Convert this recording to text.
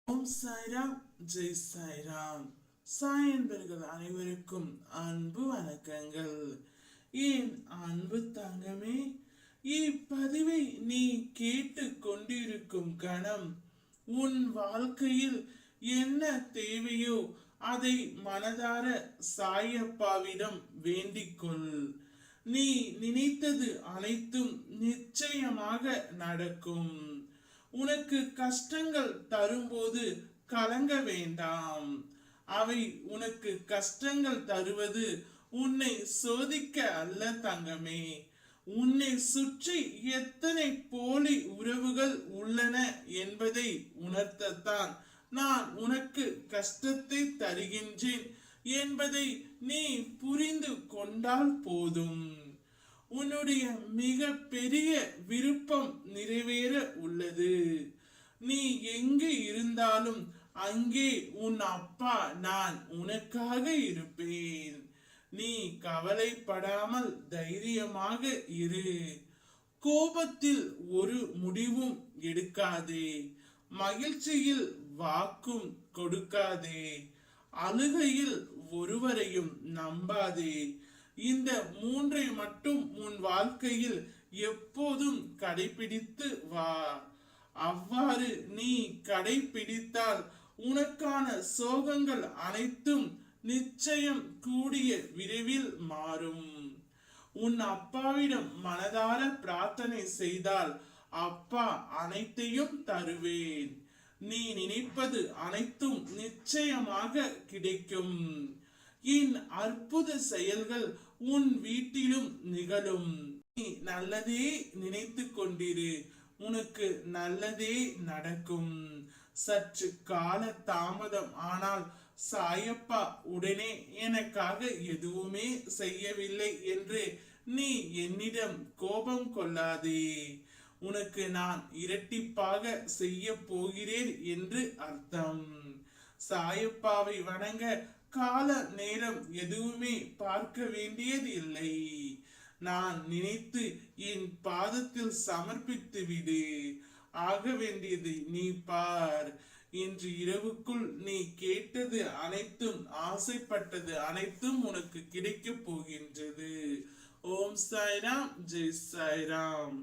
ஓம் சாய்ராம், ஜெய் சாய்ராம். சாய் என்பர்கள் அனைவருக்கும் அன்பு வணக்கங்கள். என் அன்பு தங்கமே, இப்பதிவை நீ கேட்டு கொண்டிருக்கும் கணம் உன் வாழ்க்கையில் என்ன தேவையோ அதை மனதார சாயப்பாவிடம் வேண்டிக்கொள். நீ நினைத்தது அனைத்தும் நிச்சயமாக நடக்கும். உனக்கு கஷ்டங்கள் தரும்போது கலங்க வேண்டாம். அவை உனக்கு கஷ்டங்கள் தருவது உன்னை சோதிக்க அல்ல தங்கமே. உன்னை சுற்றி எத்தனை போலி உறவுகள் உள்ளன என்பதை உணர்த்தத்தான் நான் உனக்கு கஷ்டத்தை தருகின்றேன் என்பதை நீ புரிந்து கொண்டால் போதும். உன்னுடைய மிக பெரிய விருப்பம் நிறைவேற உள்ளது. நீ எங்கு இருந்தாலும் அங்கே உன் அப்பா நான் உனக்காக இருப்பேன். நீ கவலைப்படாமல் தைரியமாக இரு. கோபத்தில் ஒரு முடிவும் எடுக்காதே. மகிழ்ச்சியில் வாக்கும் கொடுக்காதே. அழுகையில் ஒருவரையும் நம்பாதே. இந்த மூன்றை மட்டும் உன் வாழ்க்கையில் எப்போதும் கடைபிடித்து வா. அவ்வாறு நீ கடைபிடித்தால் உனக்கான சோகங்கள் அனைத்தும் நிச்சயம் கூடிய விரைவில் மாறும். உன் அப்பாவிடம் மனதார பிரார்த்தனை செய்தால் அப்பா அனைத்தையும் தருவேன். நீ நினைப்பது அனைத்தும் நிச்சயமாக கிடைக்கும். என் அற்புத செயல்கள் உன் வீட்டிலும் நிகழும். நீ நல்லதே நினைத்து கொண்டிரு. உனக்கு நல்லதே நடக்கும். சற்று கால தாமதம் ஆனால் சாயப்பா உடனே எனக்காக எதுவுமே செய்யவில்லை என்று நீ என்னிடம் கோபம் கொள்ளாதே. உனக்கு நான் இரட்டிப்பாக செய்ய போகிறேன் என்று அர்த்தம். சாயப்பாவை வணங்க கால நேரம் எதுவுமே பார்க்க வேண்டியது இல்லை. நான் நினைத்து என் பாதத்தில் சமர்ப்பித்து விடு. ஆக வேண்டியது நீ பார். இன்று இரவுக்குள் நீ கேட்டது அனைத்தும், ஆசைப்பட்டது அனைத்தும் உனக்கு கிடைக்க போகின்றது. ஓம் சாய்ராம், ஜெய் சாய்ராம்.